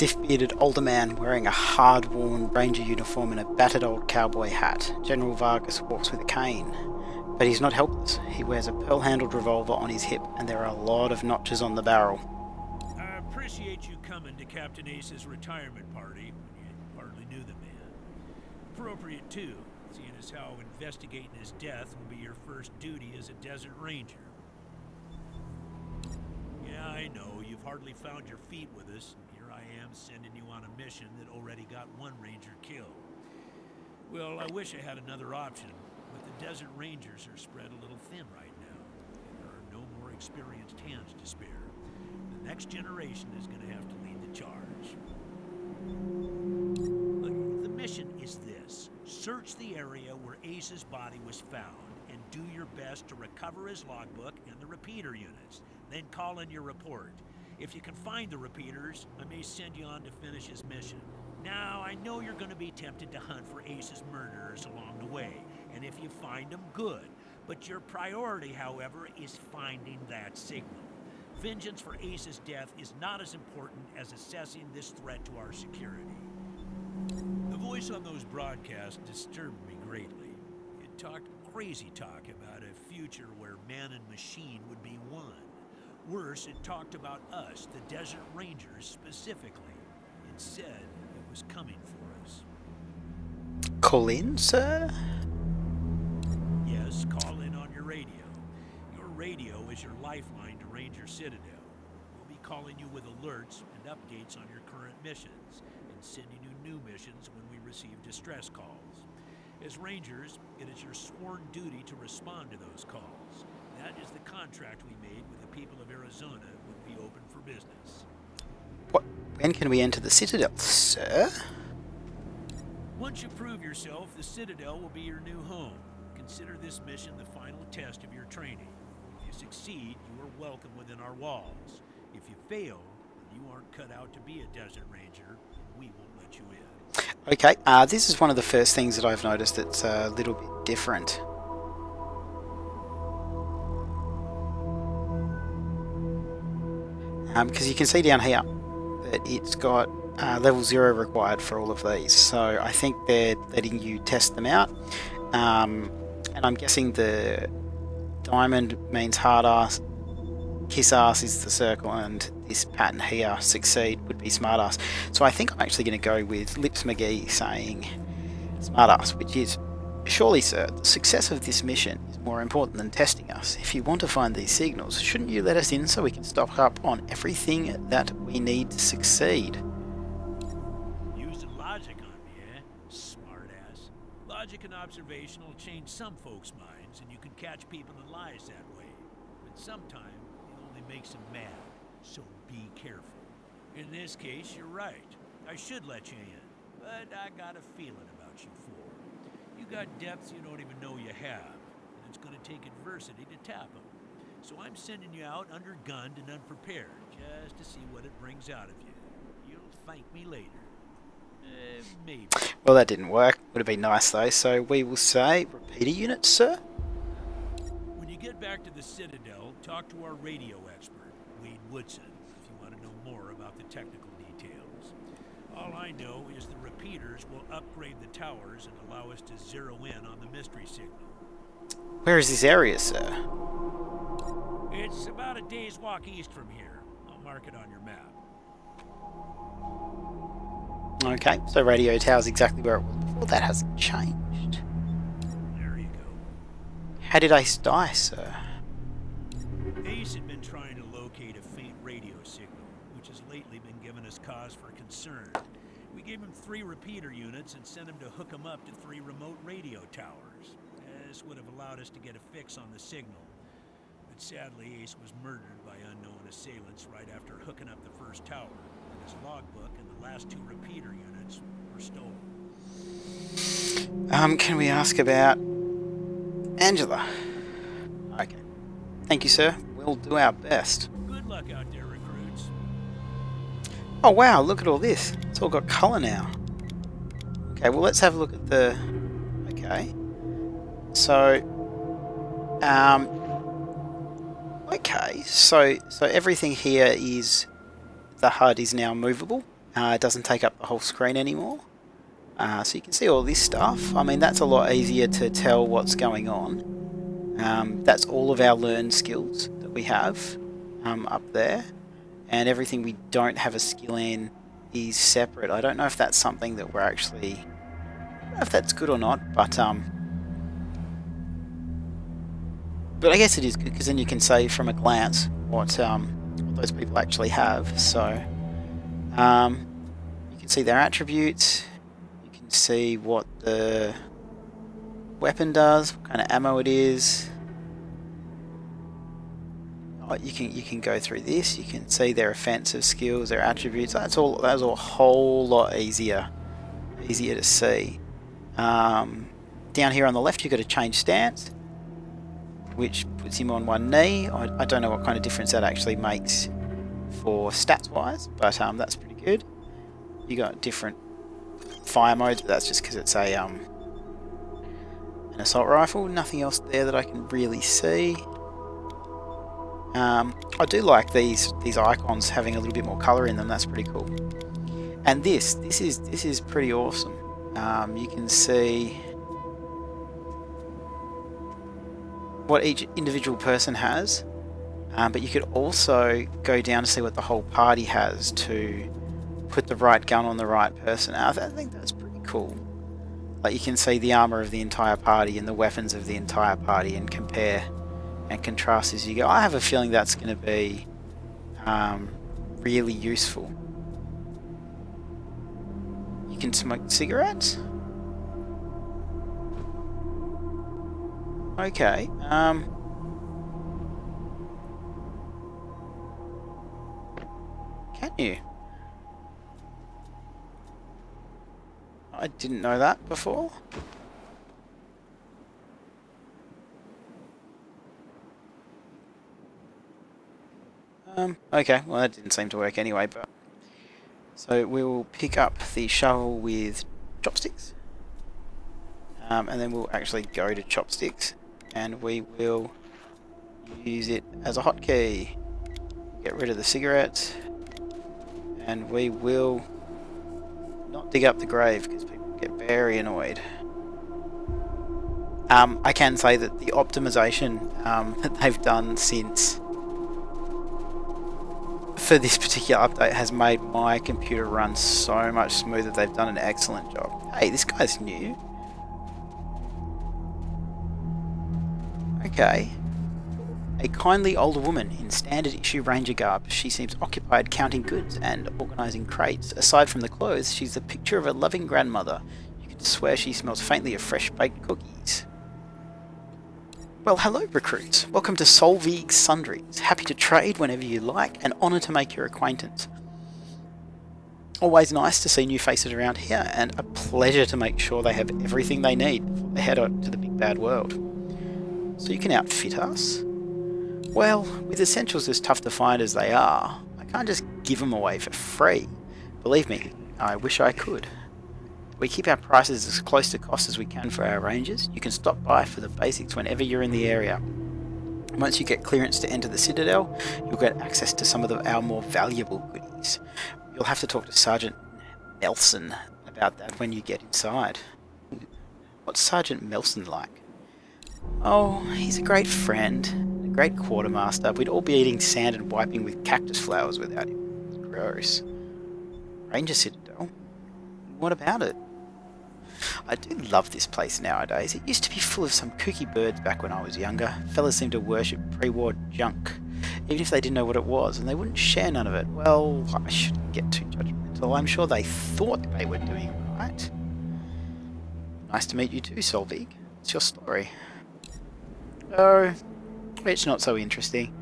stiff-bearded older man wearing a hard-worn ranger uniform and a battered old cowboy hat. General Vargas walks with a cane. But he's not helpless. He wears a pearl-handled revolver on his hip, and there are a lot of notches on the barrel. I appreciate you coming to Captain Ace's retirement party when you hardly knew the man. Appropriate, too, seeing as how investigating his death will be your first duty as a desert ranger. Yeah, I know, you've hardly found your feet with us, and here I am sending you on a mission that already got one ranger killed. Well, I wish I had another option, but the desert rangers are spread a little thin right now, and there are no more experienced hands to spare. The next generation is going to have to lead the charge. Look, the mission is this. Search the area where Ace's body was found, and do your best to recover his logbook and the repeater units. Then call in your report. If you can find the repeaters, I may send you on to finish his mission. Now, I know you're going to be tempted to hunt for Ace's murderers along the way, and if you find them, good. But your priority, however, is finding that signal. Vengeance for Ace's death is not as important as assessing this threat to our security. The voice on those broadcasts disturbed me greatly. It talked crazy talk about a future where man and machine would be one. Worse, it talked about us, the Desert Rangers, specifically. It said it was coming for us. Call in, sir? Yes, call in on your radio. Your radio is your lifeline to Ranger Citadel. We'll be calling you with alerts and updates on your current missions, and sending you new missions when we receive distress calls. As Rangers, it is your sworn duty to respond to those calls. That is the contract we made with the people of Arizona when we opened for business. What? When can we enter the Citadel, sir? Once you prove yourself, the Citadel will be your new home. Consider this mission the final test of your training. If you succeed, you are welcome within our walls. If you fail, you aren't cut out to be a Desert Ranger, we won't let you in. Okay, this is one of the first things that I've noticed that's a little bit different. Because you can see down here that it's got level 0 required for all of these, so I think they're letting you test them out, and I'm guessing the diamond means hard ass, kiss ass is the circle, and this pattern here, succeed, would be smart ass. So I think I'm actually going to go with Lips McGee saying smart ass, which is, surely sir, the success of this mission is more important than testing us. If you want to find these signals, shouldn't you let us in so we can stock up on everything that we need to succeed? Using logic on me, eh? Smart ass. Logic and observation will change some folks' minds, and you can catch people in lies that way. But sometimes it only makes them mad, so be careful. In this case, you're right. I should let you in, but I got a feeling about you four. You got depths you don't even know you have, and it's going to take adversity to tap them. So I'm sending you out undergunned and unprepared, just to see what it brings out of you. You'll thank me later. Maybe. Well, that didn't work. Would have been nice though, so we will say repeater units, sir? When you get back to the Citadel, talk to our radio expert, Wade Woodson, if you want to know more about the technical details. All I know is the repeaters will upgrade the towers and allow us to zero in on the mystery signal. Where is this area, sir? It's about a day's walk east from here. I'll mark it on your map. Okay, so radio tower's exactly where it was before. That hasn't changed. There you go. How did Ace die, sir? Ace had been trying to locate a faint radio signal, which has lately been giving us cause for concern. We gave him 3 repeater units and sent him to hook them up to 3 remote radio towers. This would have allowed us to get a fix on the signal. But sadly, Ace was murdered by unknown assailants right after hooking up the first tower, and his logbook and the last 2 repeater units were stolen. Can we ask about Angela? Okay. Thank you, sir. We'll do our best. Good luck out there, recruits. Oh wow, look at all this. It's all got colour now. Okay, well let's have a look at the... Okay. So... Okay, so everything here is... The HUD is now movable. It doesn't take up the whole screen anymore. So you can see all this stuff. I mean, that's a lot easier to tell what's going on. That's all of our learned skills that we have up there. And everything we don't have a skill in is separate. I don't know if that's something that we're actually... I don't know if that's good or not, but I guess it is good, because then you can say from a glance what those people actually have. So you can see their attributes, you can see what the weapon does, what kind of ammo it is. Oh, you can go through this, you can see their offensive skills, their attributes. That's all a whole lot easier to see. Down here on the left, you've got to change stance, which puts him on one knee. I don't know what kind of difference that actually makes for stats wise, but that's pretty good. You got different fire modes, but that's just because it's a an assault rifle. Nothing else there that I can really see. I do like these icons having a little bit more colour in them. That's pretty cool. And this is pretty awesome. You can see what each individual person has, but you could also go down to see what the whole party has to put the right gun on the right person. I think that's pretty cool. Like, you can see the armor of the entire party and the weapons of the entire party and compare and contrast as you go. I have a feeling that's going to be really useful. You can smoke cigarettes? Okay, can you? I didn't know that before. Okay, well that didn't seem to work anyway, but... So we will pick up the shovel with chopsticks. And then we'll actually go to chopsticks, and we will use it as a hotkey. Get rid of the cigarettes, and we will not dig up the grave because people get very annoyed. I can say that the optimization that they've done since for this particular update has made my computer run so much smoother. They've done an excellent job. Hey, this guy's new. Okay. A kindly older woman in standard issue ranger garb. She seems occupied counting goods and organising crates. Aside from the clothes, she's the picture of a loving grandmother. You can swear she smells faintly of fresh baked cookies. Well, hello recruits. Welcome to Solveig's Sundries. Happy to trade whenever you like, and honour to make your acquaintance. Always nice to see new faces around here, and a pleasure to make sure they have everything they need before they head out to the big bad world. So you can outfit us? Well, with essentials as tough to find as they are, I can't just give them away for free. Believe me, I wish I could. We keep our prices as close to cost as we can for our rangers. You can stop by for the basics whenever you're in the area. Once you get clearance to enter the Citadel, you'll get access to some of our more valuable goodies. You'll have to talk to Sergeant Melson about that when you get inside. What's Sergeant Melson like? Oh, he's a great friend, a great quartermaster. We'd all be eating sand and wiping with cactus flowers without him. Gross. Ranger Citadel? What about it? I do love this place nowadays. It used to be full of some kooky birds back when I was younger. Fellas seemed to worship pre-war junk, even if they didn't know what it was, and they wouldn't share none of it. Well, I shouldn't get too judgmental. I'm sure they thought they were doing right. Nice to meet you too, Solveig. What's your story? Oh, it's not so interesting.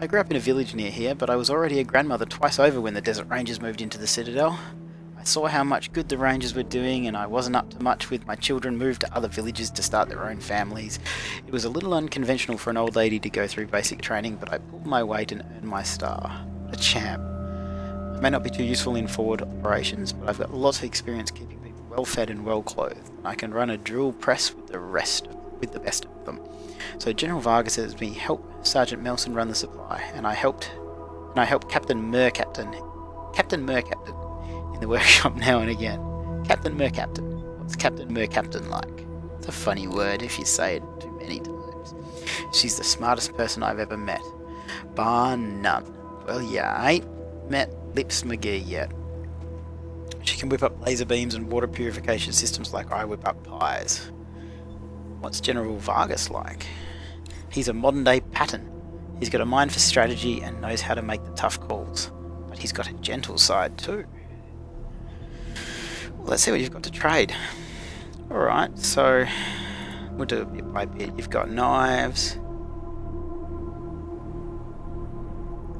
I grew up in a village near here, but I was already a grandmother twice over when the Desert Rangers moved into the Citadel. I saw how much good the Rangers were doing, and I wasn't up to much with my children moved to other villages to start their own families. It was a little unconventional for an old lady to go through basic training, but I pulled my weight and earned my star. A champ. I may not be too useful in forward operations, but I've got lots of experience keeping people well fed and well clothed. I can run a drill press with the best of them. So General Vargas says me help Sergeant Melson run the supply, and I helped Captain Mercaptain. the workshop now and again. Captain Mercaptain. What's Captain Mercaptain like? It's a funny word if you say it too many times. She's the smartest person I've ever met. Bar none. Well, yeah, I ain't met Lips McGee yet. She can whip up laser beams and water purification systems like I whip up pies. What's General Vargas like? He's a modern-day Patton. He's got a mind for strategy and knows how to make the tough calls. But he's got a gentle side too. Well, let's see what you've got to trade. Alright, so we'll do it bit by bit. You've got knives.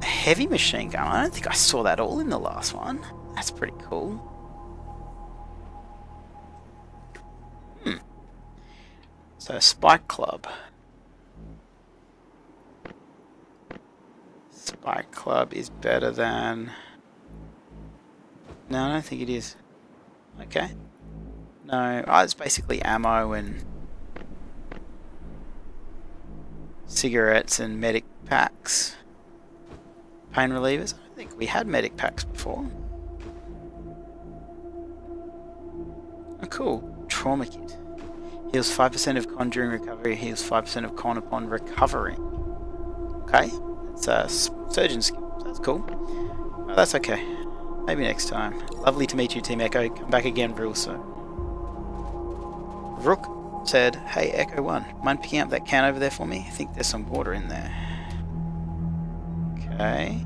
A heavy machine gun. I don't think I saw that all in the last one. That's pretty cool. So, Spike Club. Spike Club is better than... No, I don't think it is. Okay. No, it's basically ammo and cigarettes and medic packs. Pain relievers. I don't think we had medic packs before. Oh, cool. Trauma kit. Heals 5% of con during recovery, heals 5% of con upon recovering. Okay, it's a surgeon skill, so that's cool. Oh, that's okay. Maybe next time. Lovely to meet you, Team Echo. Come back again real soon. Rook said, hey, Echo 1, mind picking up that can over there for me? I think there's some water in there. Okay.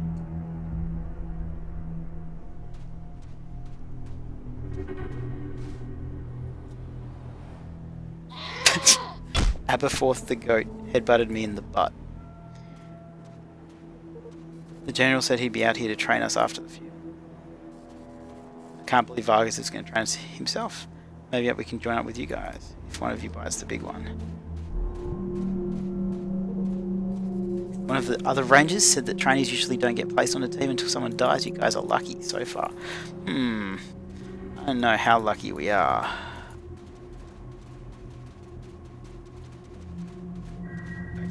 Aberforth the goat headbutted me in the butt. The general said he'd be out here to train us after the feud. I can't believe Vargas is going to train us himself. Maybe we can join up with you guys, if one of you buys the big one. One of the other rangers said that trainees usually don't get placed on a team until someone dies. You guys are lucky so far. I don't know how lucky we are.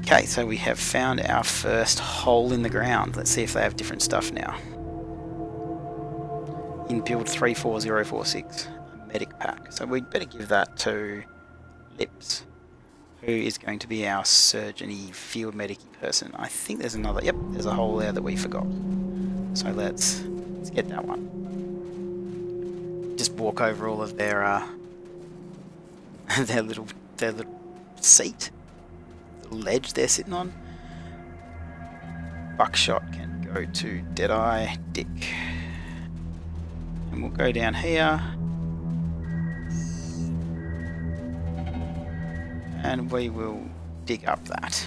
Okay, so we have found our first hole in the ground. Let's see if they have different stuff now. In build 34046, a medic pack. So we'd better give that to Lips, who is going to be our surgeon-y, field medic-y person. I think there's another, yep, there's a hole there that we forgot. So let's get that one. Just walk over all of their their little seat. Ledge they're sitting on. Buckshot can go to Deadeye Dick. And we'll go down here. And we will dig up that.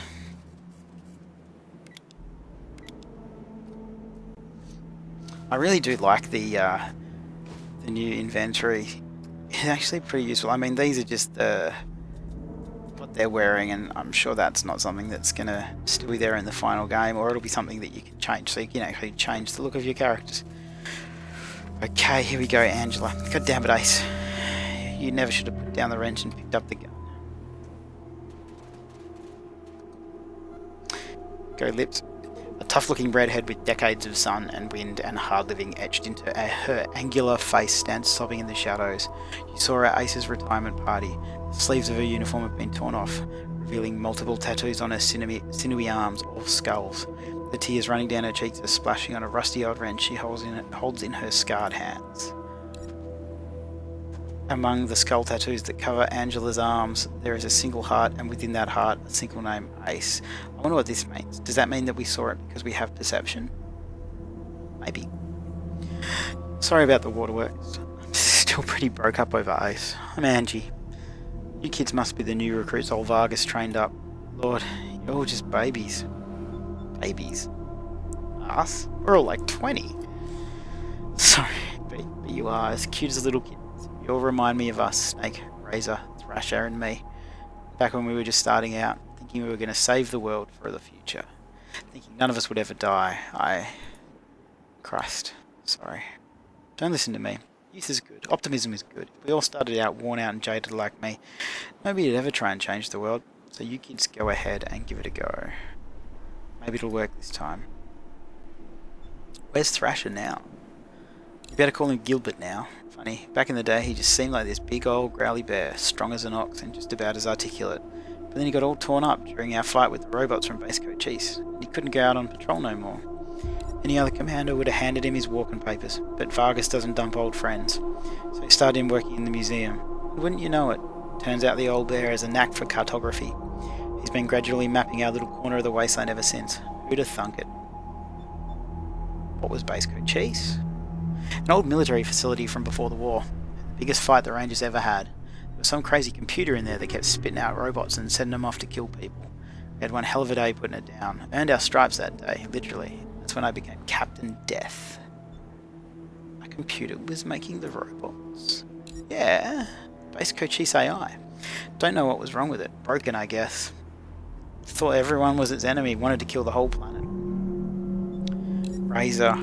I really do like the new inventory. It's actually pretty useful. I mean, these are just what they're wearing, and I'm sure that's not something that's going to still be there in the final game, or it'll be something that you can change, so you can actually change the look of your characters. Okay, here we go, Angela. God damn it, Ace. You never should have put down the wrench and picked up the gun. Go, Lips. A tough-looking redhead with decades of sun and wind and hard living etched into her angular face stands sobbing in the shadows. You saw her at Ace's retirement party. The sleeves of her uniform have been torn off, revealing multiple tattoos on her sinewy arms, all skulls. The tears running down her cheeks are splashing on a rusty old wrench she holds in her scarred hands. Among the skull tattoos that cover Angela's arms, there is a single heart, and within that heart, a single name, Ace. I wonder what this means. Does that mean that we saw it because we have perception? Maybe. Sorry about the waterworks. I'm still pretty broke up over Ace. I'm Angie. You kids must be the new recruits old Vargas trained up. Lord, you're all just babies. Babies? Us? We're all like 20. Sorry, but you are as cute as a little kid. You all remind me of us, Snake, Razor, Thrasher and me. Back when we were just starting out, thinking we were going to save the world for the future. Thinking none of us would ever die. Christ, sorry. Don't listen to me. Youth is good. Optimism is good. If we all started out worn out and jaded like me, nobody'd ever try and change the world. So you kids go ahead and give it a go. Maybe it'll work this time. Where's Thrasher now? better call him Gilbert now. Funny, back in the day he just seemed like this big old growly bear, strong as an ox and just about as articulate. But then he got all torn up during our fight with the robots from Base Cochise, and he couldn't go out on patrol no more. Any other commander would have handed him his walking papers, but Vargas doesn't dump old friends, so he started him working in the museum. And wouldn't you know it, turns out the old bear has a knack for cartography. He's been gradually mapping our little corner of the wasteland ever since. Who'd have thunk it? What was Base Cochise? An old military facility from before the war. The biggest fight the Rangers ever had. There was some crazy computer in there that kept spitting out robots and sending them off to kill people. We had one hell of a day putting it down. Earned our stripes that day, literally. That's when I became Captain Deth. A computer was making the robots. Yeah, Base Cochise AI. Don't know what was wrong with it. Broken, I guess. Thought everyone was its enemy, wanted to kill the whole planet. Razor.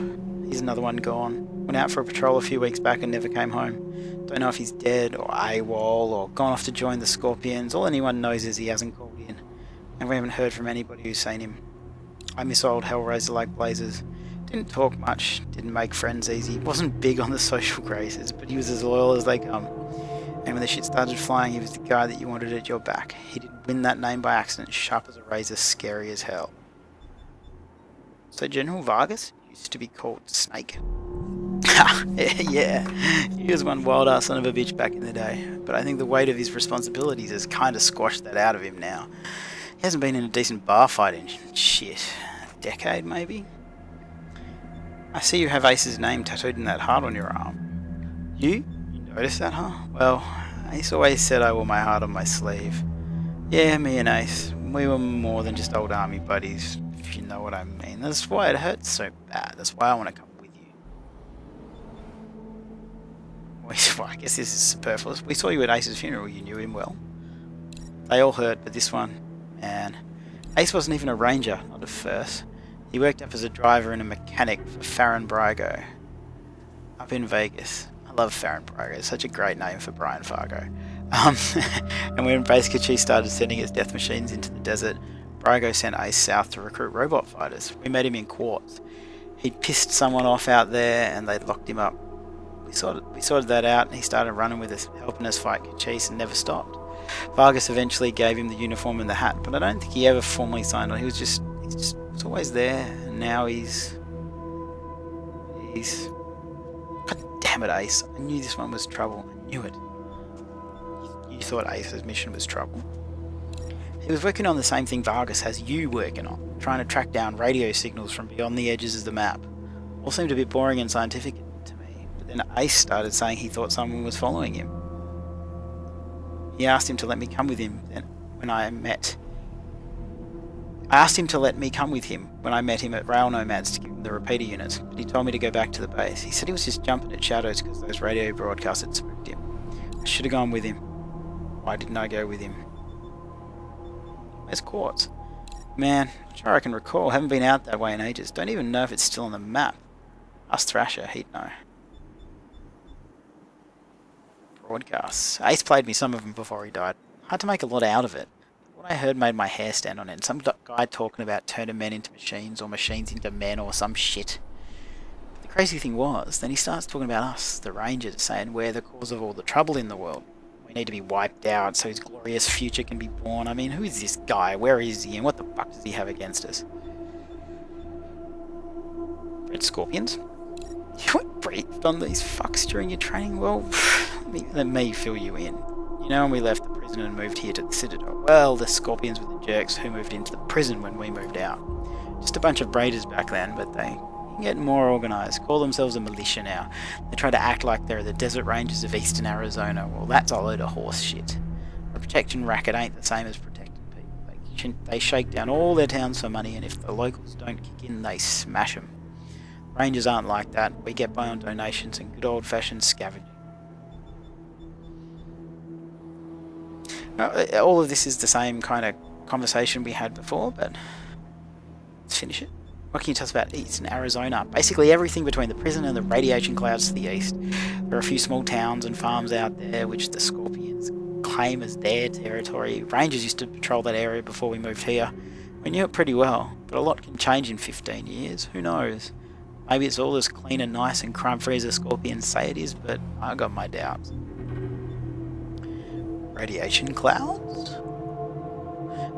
He's another one gone. Went out for a patrol a few weeks back and never came home. Don't know if he's dead, or AWOL, or gone off to join the Scorpions. All anyone knows is he hasn't called in. And we haven't heard from anybody who's seen him. I miss old Hellraiser like blazes. Didn't talk much, didn't make friends easy. Wasn't big on the social graces, but he was as loyal as they come. And when the shit started flying, he was the guy that you wanted at your back. He didn't win that name by accident, sharp as a razor, scary as hell. So General Vargas used to be called Snake. Yeah, he was one wild-ass son of a bitch back in the day, but I think the weight of his responsibilities has kind of squashed that out of him now. He hasn't been in a decent bar fight in shit, a decade maybe? I see you have Ace's name tattooed in that heart on your arm. You noticed that, huh? Well, Ace always said I wore my heart on my sleeve. Yeah, me and Ace, we were more than just old army buddies, if you know what I mean. That's why it hurts so bad, that's why I want to come with you. Well, I guess this is superfluous. We saw you at Ace's funeral, you knew him well. They all hurt, but this one, man. Ace wasn't even a ranger, not at first. He worked up as a driver and a mechanic for Farron Brygo, up in Vegas. I love Farron Brygo, it's such a great name for Brian Fargo. And when Base Cochise started sending its death machines into the desert, Brygo sent Ace south to recruit robot fighters. We met him in Quartz. He'd pissed someone off out there and they'd locked him up. We sorted that out and he started running with us, helping us fight Cochise and never stopped. Vargas eventually gave him the uniform and the hat, but I don't think he ever formally signed on. He was just always there, and now he's... God damn it, Ace. I knew this one was trouble. I knew it. You thought Ace's mission was trouble. He was working on the same thing Vargas has you working on, trying to track down radio signals from beyond the edges of the map. All seemed a bit boring and scientific to me, but then Ace started saying he thought someone was following him. He asked him to let me come with him I asked him to let me come with him when I met him at Rail Nomads to give him the repeater units, but he told me to go back to the base. He said he was just jumping at shadows because those radio broadcasts had spooked him. I should have gone with him. Why didn't I go with him? Where's Quartz? Man, not sure I can recall. Haven't been out that way in ages. Don't even know if it's still on the map. Ask Thrasher, he'd know. Broadcasts. Ace played me some of them before he died. Hard to make a lot out of it. What I heard made my hair stand on end. Some guy talking about turning men into machines or machines into men or some shit. But the crazy thing was, then he starts talking about us, the Rangers, saying we're the cause of all the trouble in the world. We need to be wiped out so his glorious future can be born. I mean, who is this guy? Where is he? And what the fuck does he have against us? Red Scorpions? You weren't briefed on these fucks during your training? Well, let me fill you in. You know when we left the prison and moved here to the Citadel? Well, the Scorpions were the jerks who moved into the prison when we moved out. Just a bunch of raiders back then, but they can get more organised. Call themselves a militia now. They try to act like they're the desert rangers of eastern Arizona. Well, that's a load of horse shit. A protection racket ain't the same as protecting people. They shake down all their towns for money, and if the locals don't kick in, they smash them. Rangers aren't like that. We get by on donations and good old-fashioned scavenging. All of this is the same kind of conversation we had before, but let's finish it. What can you tell us about eastern Arizona? Basically everything between the prison and the radiation clouds to the east. There are a few small towns and farms out there which the Scorpions claim as their territory. Rangers used to patrol that area before we moved here. We knew it pretty well, but a lot can change in 15 years. Who knows? Maybe it's all as clean and nice and crime-free as the scorpions say it is, but I got my doubts. Radiation clouds?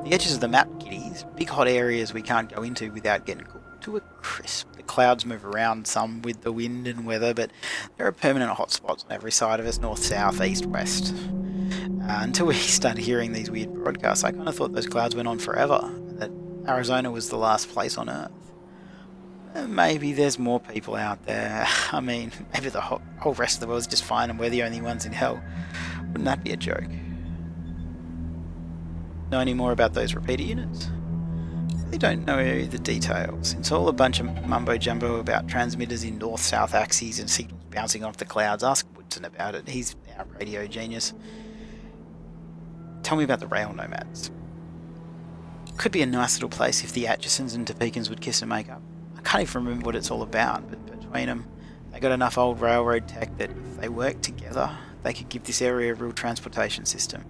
The edges of the map, kiddies. Big hot areas we can't go into without getting cooked to a crisp. The clouds move around some with the wind and weather, but there are permanent hotspots on every side of us, north, south, east, west. Until we started hearing these weird broadcasts, I kind of thought those clouds went on forever, and that Arizona was the last place on Earth. Maybe there's more people out there. I mean, maybe the whole rest of the world's just fine and we're the only ones in hell. Wouldn't that be a joke? Know any more about those repeater units? They don't know the details. It's all a bunch of mumbo-jumbo about transmitters in north-south axes and signals bouncing off the clouds. Ask Woodson about it. He's our radio genius. Tell me about the rail nomads. Could be a nice little place if the Atchisons and Topekans would kiss and make up. I can't even remember what it's all about, but between them, they got enough old railroad tech that if they worked together, they could give this area a real transportation system.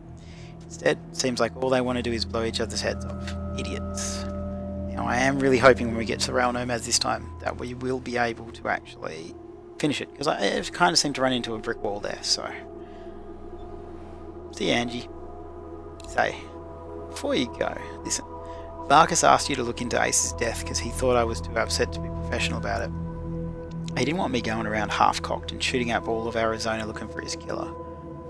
Instead, it seems like all they want to do is blow each other's heads off. Idiots. Now, I am really hoping when we get to the rail nomads this time that we will be able to actually finish it, because I kind of seem to run into a brick wall there, so... See you, Angie. Say, before you go, listen. Vargas asked you to look into Ace's death because he thought I was too upset to be professional about it. He didn't want me going around half-cocked and shooting up all of Arizona looking for his killer.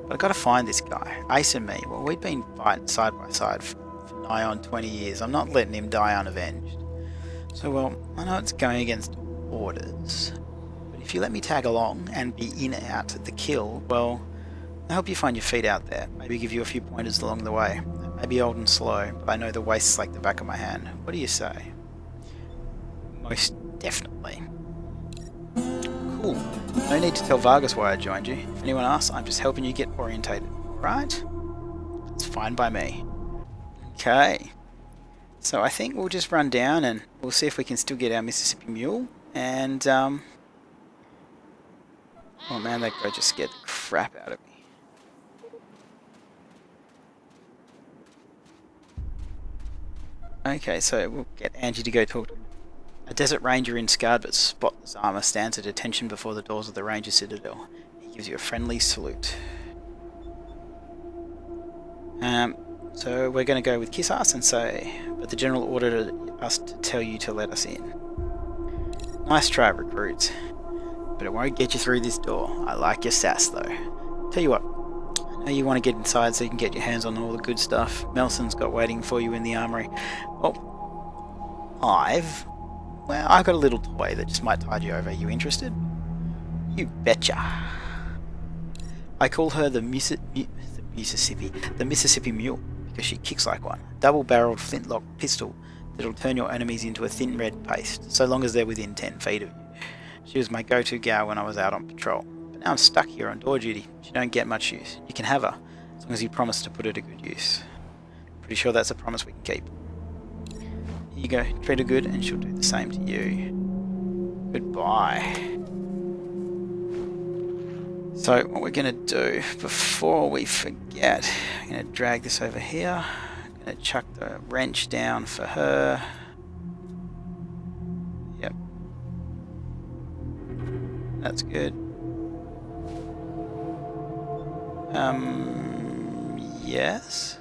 But I gotta find this guy. Ace and me, well, we'd been fighting side by side for nigh on 20 years. I'm not letting him die unavenged. So, well, I know it's going against orders, but if you let me tag along and be in and out at the kill, well, I'll help you find your feet out there. Maybe give you a few pointers along the way. Maybe old and slow, but I know the waste's like the back of my hand. What do you say? Most definitely. Cool. No need to tell Vargas why I joined you. If anyone asks, I'm just helping you get orientated. Right? It's fine by me. Okay. So I think we'll just run down and we'll see if we can still get our Mississippi Mule. And, oh man, that guy just scared the crap out of me. Okay, so we'll get Angie to go talk to him. A desert ranger in scarred but spotless armour stands at attention before the doors of the ranger citadel. He gives you a friendly salute. So we're going to go with Kiss Ass and say, but the general ordered us to tell you to let us in. Nice try, recruits. But it won't get you through this door. I like your sass though. Tell you what, I know you want to get inside so you can get your hands on all the good stuff. Melson's got waiting for you in the armory. Well, I've got a little toy that just might tide you over. You interested? You betcha. I call her the Mississippi Mule because she kicks like one. Double-barreled flintlock pistol that'll turn your enemies into a thin red paste, so long as they're within 10 feet of you. She was my go-to gal when I was out on patrol. But now I'm stuck here on door duty. She don't get much use. You can have her, as long as you promise to put her to good use. Pretty sure that's a promise we can keep. Here you go, treat her good and she'll do the same to you. Goodbye. So what we're going to do, before we forget, I'm going to drag this over here. I'm going to chuck the wrench down for her. Yep. That's good. Yes.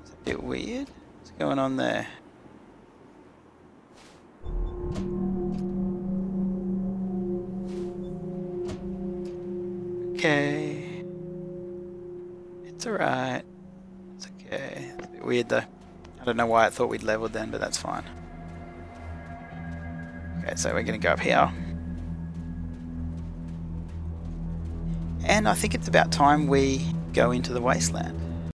It's a bit weird. What's going on there? Okay. It's alright. It's okay. It's a bit weird though. I don't know why I thought we'd leveled then, but that's fine. Okay, so we're going to go up here. And I think it's about time we go into the Wasteland.